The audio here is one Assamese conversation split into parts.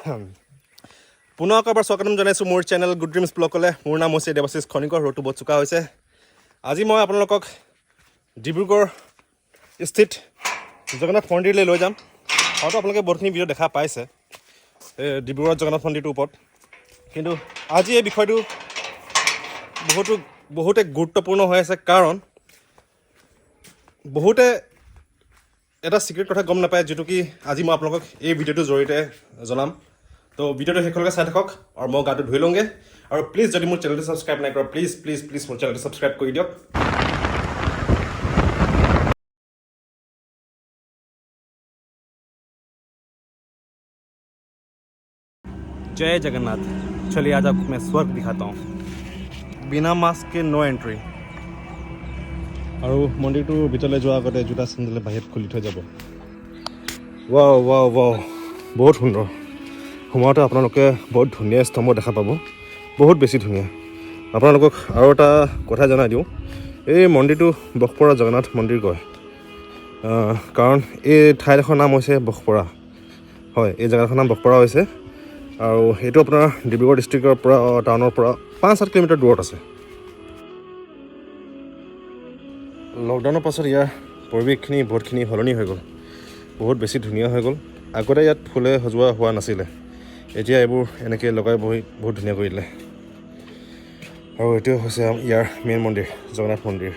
পুনৰ এবাৰ স্বাগতম জনাইছোঁ মোৰ চেনেল গুড ড্ৰিমছ ব্লগলৈ। মোৰ নাম হৈছে দেৱাশিষ খনিকৰ। ৰ'দটো বহুত চোকা হৈছে। আজি মই আপোনালোকক ডিব্ৰুগড় স্থিত জগন্নাথ মন্দিৰলৈ লৈ যাম। হয়তো আপোনালোকে বহুতখিনি ভিডিঅ' দেখা পাইছে ডিব্ৰুগড় জগন্নাথ মন্দিৰটোৰ ওপৰত, কিন্তু আজি এই বিষয়টো বহুতে গুৰুত্বপূৰ্ণ হৈ আছে, কাৰণ বহুতে এটা চিক্ৰেট কথা গম নাপায়, যিটো কি আজি মই আপোনালোকক এই ভিডিঅ'টোৰ জৰিয়তে জনাম। তো ভিডিঅ'টো শেষলৈকে চাই থাকক আৰু মই গাটো ধুই লওঁগৈ। আৰু প্লিজ যদি মোৰ চেনেলটো ছাবস্ক্ৰাইব নাই কৰা, প্লিজ মোৰ চেনেলটো ছাবস্ক্ৰাইব কৰি দিয়ক। जय जगन्नाथ। चलिए आज आपको मैं स्वर्ग दिखाता हूँ। बिना मास्क के नो एंट्री। আৰু মন্দিৰটোৰ ভিতৰলৈ যোৱাৰ আগতে জোতা চেণ্ডেলে বাহিৰত খুলি থৈ যাব। ৱাও ৱাও ৱাও, বহুত সুন্দৰ। সোমাওঁতে আপোনালোকে বহুত ধুনীয়া স্তম্ভ দেখা পাব, বহুত বেছি ধুনীয়া। আপোনালোকক আৰু এটা কথা জনাই দিওঁ, এই মন্দিৰটো বখপৰা জগন্নাথ মন্দিৰ কয়, কাৰণ এই ঠাইডোখৰ নাম হৈছে বখপৰা। হয়, এই জেগাডোখৰ নাম বখপৰা হৈছে, আৰু এইটো আপোনাৰ ডিব্ৰুগড় ডিষ্ট্ৰিক্টৰ পৰা টাউনৰ পৰা 5-7 কিলোমিটাৰ দূৰত আছে। লকডাউনৰ পাছত ইয়াৰ পৰিৱেশখিনি বহুতখিনি সলনি হৈ গ'ল, বহুত বেছি ধুনীয়া হৈ গ'ল। আগতে ইয়াত ফুলে সজোৱা হোৱা নাছিলে, এতিয়া এইবোৰ এনেকৈ লগাই বহি বহুত ধুনীয়া কৰি দিলে। আৰু এইটোৱে হৈছে ইয়াৰ মেইন মন্দিৰ, জগন্নাথ মন্দিৰ।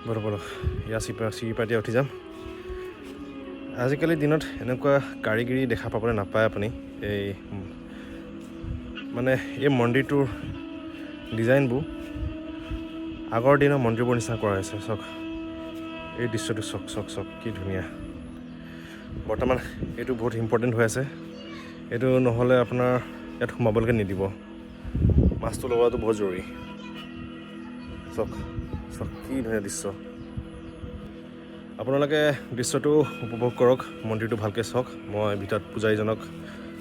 বলক ইয়াৰ চিৰিপাতি উঠি যাম। আজিকালিৰ দিনত এনেকুৱা কাৰিকৰী দেখা পাবলৈ নাপায় আপুনি। এই মন্দিৰটোৰ ডিজাইনবোৰ আগৰ দিনৰ মন্দিৰবোৰ নিচিনা কৰা হৈছে। চাওক এই দৃশ্যটো, চাওক কি ধুনীয়া। বৰ্তমান এইটো বহুত ইম্পৰ্টেণ্ট হৈ আছে, এইটো নহ'লে আপোনাৰ ইয়াত সোমাবলৈকে নিদিব। মাছটো লগোৱাটো বহুত জৰুৰী। চাওক কি ধুনীয়া দৃশ্য। আপোনালোকে দৃশ্যটো উপভোগ কৰক, মন্দিৰটো ভালকৈ চাওক। মই ভিতৰত পূজাৰীজনক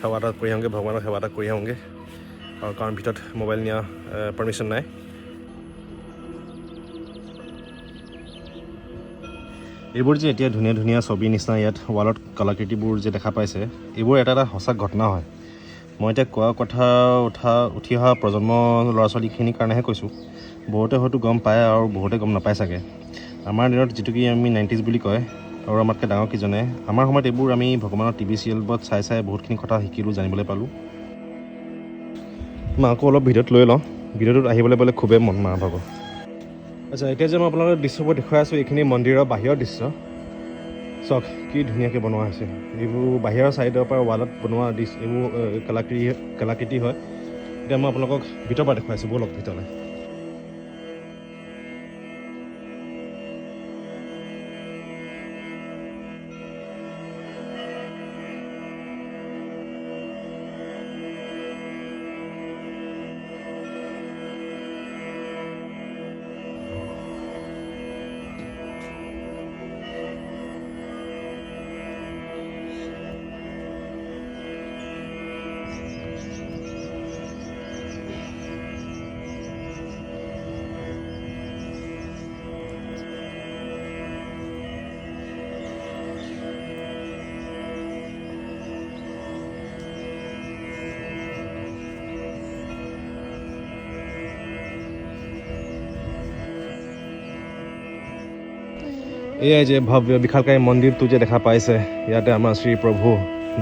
সেৱা এটা কৰি আহোঁগৈ, ভগৱানক সেৱা এটা কৰি আহোঁগৈ, আৰু কাৰণ ভিতৰত মোবাইল নিয়া পাৰ্মিশ্যন নাই। এইবোৰ যে এতিয়া ধুনীয়া ধুনীয়া ছবি নিচিনা ইয়াত ৱালত কলাকৃতিবোৰ যে দেখা পাইছে, এইবোৰ এটা সঁচা ঘটনা হয়। মই এতিয়া কোৱা কথা উঠি অহা প্ৰজন্ম ল'ৰা ছোৱালীখিনিৰ কাৰণেহে কৈছোঁ। বহুতে হয়তো গম পায় আৰু বহুতে গম নাপায় চাগে। আমাৰ দিনত যিটো কি আমি 90s বুলি কয়, আৰু আমাতকৈ ডাঙৰ কিজনে, আমাৰ সময়ত এইবোৰ আমি ভগৱানৰ টিভি চিৰিয়েলবোৰত চাই বহুতখিনি কথা শিকিলোঁ, জানিবলৈ পালোঁ। মই আকৌ অলপ ভিডিঅ'ত লৈ লওঁ, ভিডিঅ'টোত আহিবলৈ পালে খুবেই মন মাৰ ভাব। আচ্ছা, এতিয়া যে মই আপোনালোকৰ দৃশ্যবোৰ দেখুৱাই আছোঁ, এইখিনি মন্দিৰৰ বাহিৰৰ দৃশ্য। চাওক কি ধুনীয়াকৈ বনোৱা হৈছে। এইবোৰ বাহিৰৰ ছাইডৰ পৰা ৱালত বনোৱা এইবোৰ কলাকৃতি হয়। এতিয়া মই আপোনালোকক ভিতৰৰ পৰা দেখুৱাইছোঁ, ব'লক ভিতৰলৈ। এয়াই যে ভব্য বিশালকায় মন্দিৰটো যে দেখা পাইছে, ইয়াতে আমাৰ শ্ৰী প্ৰভু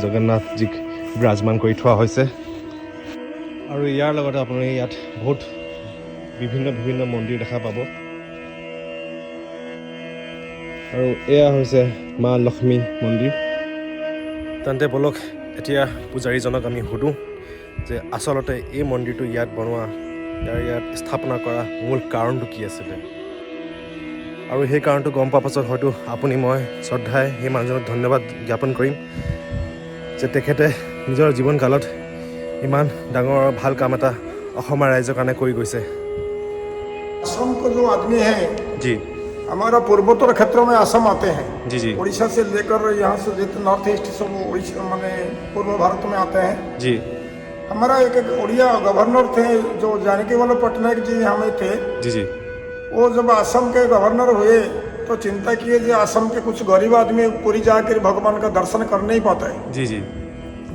জগন্নাথজীক বিৰাজমান কৰি থোৱা হৈছে। আৰু ইয়াৰ লগতে আপুনি ইয়াত বহুত বিভিন্ন মন্দিৰ দেখা পাব। আৰু এয়া হৈছে মা লক্ষ্মী মন্দিৰ। তেন্তে বলক এতিয়া পূজাৰীজনক আমি সুধোঁ যে আচলতে এই মন্দিৰটো ইয়াত বনোৱা, ইয়াত স্থাপনা কৰা মূল কাৰণটো কি আছিলে। আৰু সেই কাৰণটো গম পোৱাৰ পাছত হয়তো আপুনি মই শ্ৰদ্ধাই সেই মানুহজনক ধন্যবাদ জ্ঞাপন কৰিম, যে তেখেতে নিজৰ জীৱনকালত ইমান ডাঙৰ ভাল কাম এটা অসমৰ ৰাইজৰ কাৰণে কৰি গৈছে। असम को जो आदमी है जी, हमारा पूर्वोत्तर क्षेत्रों में असम आते हैं जी उड़ीसा से लेकर यहाँ से जितने नॉर्थ ईस्ट सब उड़ीसा माने पूर्व भारत में आते हैं जी। हमारा एक उड़िया गवर्नर थे जो जानकी वल्लभ पटनायक जी यहाँ में थे। जी। वो जब असम के गवर्नर हुए तो चिंता किए जो असम के कुछ गरीब आदमी पूरी जाकर भगवान का दर्शन कर नहीं पाता है। जी जी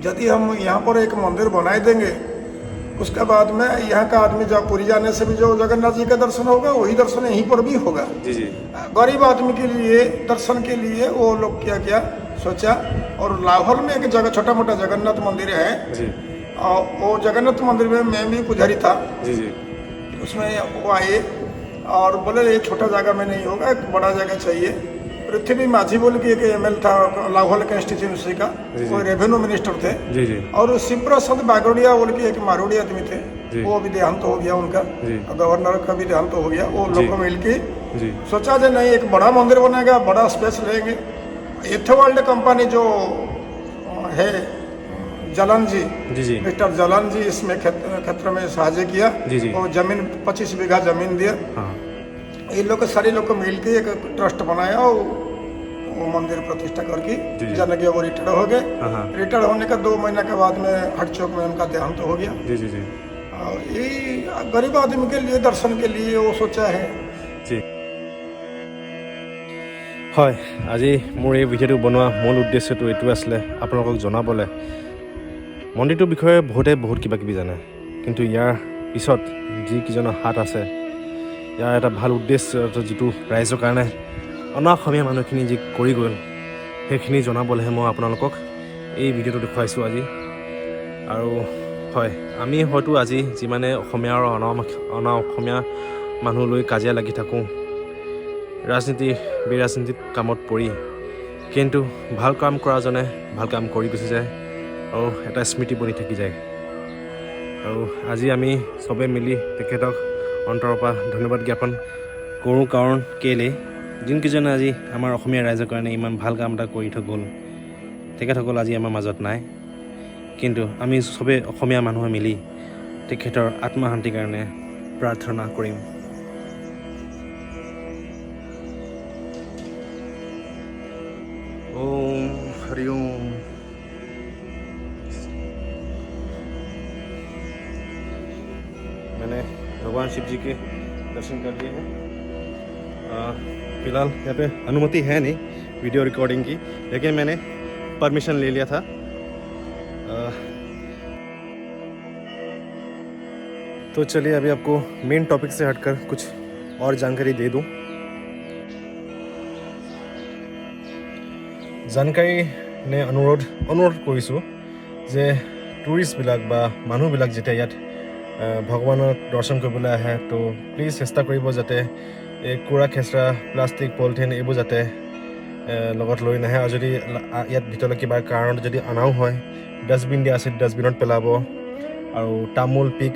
यदि हम यहाँ पर एक मंदिर बनाए देंगे, उसके बाद में यहाँ का आदमी जब पुरी जाने से भी जो जगन्नाथ जी का दर्शन होगा वही दर्शन यहीं पर भी होगा। जी जी गरीब आदमी के लिए दर्शन के लिए वो लोग क्या किया सोचा, और लाहौर में एक जगह छोटा मोटा जगन्नाथ मंदिर है जी और वो जगन्नाथ मंदिर में मैं भी पुजारी था। जी जी उसमें वो आए और बोले ये छोटा जगह में नहीं होगा, एक बड़ा जगह चाहिए। पृथ्वी माझी बोल के एक एमएल था लाहौर कंस्टिट्यूंसी का, वो रेवेन्यू मिनिस्टर थे। जी जी और शिवप्रसाद बागड़िया बोल के एक मारोड़ी आदमी थे, जी। वो भी देहांत हो गया उनका, जी। गवर्नर का भी देहांत हो गया। वो जी। लोग मिलके जी सोचा जो नहीं एक बड़ा मंदिर बनेगा, बड़ा स्पेस लेंगे। एथोवर्ल्ड कंपनी जो है जलान जी, जी जी मिस्टर जलान जी इसमें क्षेत्र में सहायता किया। जी जी वो जमीन 25 बीघा जमीन दिया। हाँ ये लोग सारे लोग मिल के एक ट्रस्ट बनाया और वो मंदिर प्रतिष्ठा करके जी। जाने वो रिटायर हो गए। हाँ हाँ रिटायर होने का 2 महीना के बाद में हट चौक में उनका देहांत हो गया। जी जी जी और ये गरीब आदमी के लिए दर्शन के लिए वो सोचा है। जी হয়, আজি মোৰ এই ভিডিঅ'টো বনোৱা মূল উদ্দেশ্যটো এইটো আছিলে আপোনালোকক জনাবলৈ। মন্দিৰটোৰ বিষয়ে বহুতে বহুত কিবা কিবি জানে, কিন্তু ইয়াৰ পিছত যিকেইজনৰ হাত আছে, ইয়াৰ এটা ভাল উদ্দেশ্য যিটো ৰাইজৰ কাৰণে অনা অসমীয়া মানুহখিনি যি কৰি গ'ল, সেইখিনি জনাবলৈহে মই আপোনালোকক এই ভিডিঅ'টো দেখুৱাইছোঁ আজি। আৰু হয়, আমি হয়তো আজি যিমানে অসমীয়া আৰু অনা অসমীয়া মানুহ লৈ কাজিয়া লাগি থাকোঁ, ৰাজনীতি বিৰাজনীতিত কামত পৰি, কিন্তু ভাল কাম কৰাজনে ভাল কাম কৰি গুচি যায় আৰু এটা স্মৃতি বনি থাকি যায়। আৰু আজি আমি চবে মিলি তেখেতক অন্তৰৰ পৰা ধন্যবাদ জ্ঞাপন কৰোঁ, কাৰণ কেলৈ যোনকেইজনে আজি আমাৰ অসমীয়া ৰাইজৰ কাৰণে ইমান ভাল কাম এটা কৰি থৈ গ'ল, তেখেতসকল আজি আমাৰ মাজত নাই। কিন্তু আমি চবে অসমীয়া মানুহে মিলি তেখেতৰ আত্মশান্তিৰ কাৰণে প্ৰাৰ্থনা কৰিম। ओम हरिओम। मैंने भगवान शिव जी के दर्शन कर लिए हैं। फिलहाल यहाँ पे अनुमति है नहीं वीडियो रिकॉर्डिंग की, लेकिन मैंने परमिशन ले लिया था। तो चलिए अभी आपको मेन टॉपिक से हटकर कुछ और जानकारी दे दूँ। জানকাৰী নে অনুৰোধ কৰিছোঁ যে টুৰিষ্টবিলাক বা মানুহবিলাক যেতিয়া ইয়াত ভগৱানক দৰ্শন কৰিবলৈ আহে, তো প্লিজ চেষ্টা কৰিব যাতে এই কুৰা খেচৰা প্লাষ্টিক পলিথিন এইবোৰ যাতে লগত লৈ নাহে। আৰু যদি ইয়াত ভিতৰলৈ কিবা কাৰণত যদি অনাও হয়, ডাষ্টবিন দিয়া আছে, ডাষ্টবিনত পেলাব। আৰু তামোল পিক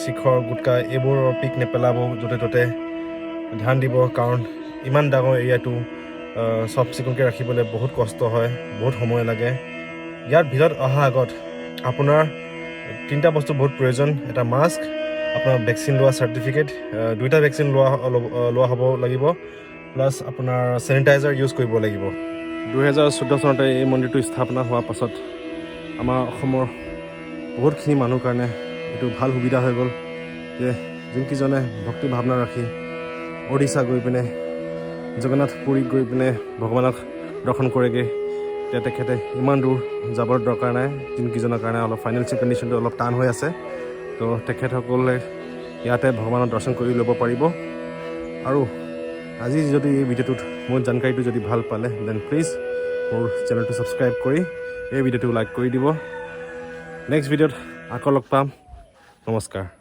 শিখৰ গুটকা এইবোৰৰ পিক নেপেলাব য'তে ত'তে, ধ্যান দিব। কাৰণ ইমান ডাঙৰ এৰিয়াটো চাফ চিকুণকৈ ৰাখিবলৈ বহুত কষ্ট হয়, বহুত সময় লাগে। ইয়াৰ ভিতৰত অহাৰ আগত আপোনাৰ 3টা বস্তু বহুত প্ৰয়োজন। এটা মাস্ক, আপোনাৰ ভেকচিন লোৱা চাৰ্টিফিকেট, 2টা ভেকচিন লোৱা হ'ব লাগিব, প্লাছ আপোনাৰ চেনিটাইজাৰ ইউজ কৰিব লাগিব। 2014 চনতে এই মন্দিৰটো স্থাপনা হোৱাৰ পাছত আমাৰ অসমৰ বহুতখিনি মানুহৰ কাৰণে এইটো ভাল সুবিধা হৈ গ'ল যে যোনকেইজনে ভক্তি ভাৱনা ৰাখি ওড়িশা গৈ পিনে জগন্নাথ পুৰীত গৈ পিনে ভগৱানক দৰ্শন কৰেগৈ, তেতিয়া তেখেতে ইমান দূৰ যাবৰ দৰকাৰ নাই। যোনকেইজনৰ কাৰণে অলপ ফাইনেন্সিয়েল কণ্ডিশ্যনটো অলপ টান হৈ আছে, তো তেখেতসকলে ইয়াতে ভগৱানৰ দৰ্শন কৰি ল'ব পাৰিব। আৰু আজি যদি এই ভিডিঅ'টোত মোৰ জানকাৰীটো যদি ভাল পালে, দেন প্লিজ মোৰ চেনেলটো ছাবস্ক্ৰাইব কৰি এই ভিডিঅ'টো লাইক কৰি দিব। নেক্সট ভিডিঅ'ত আকৌ লগ পাম। নমস্কাৰ।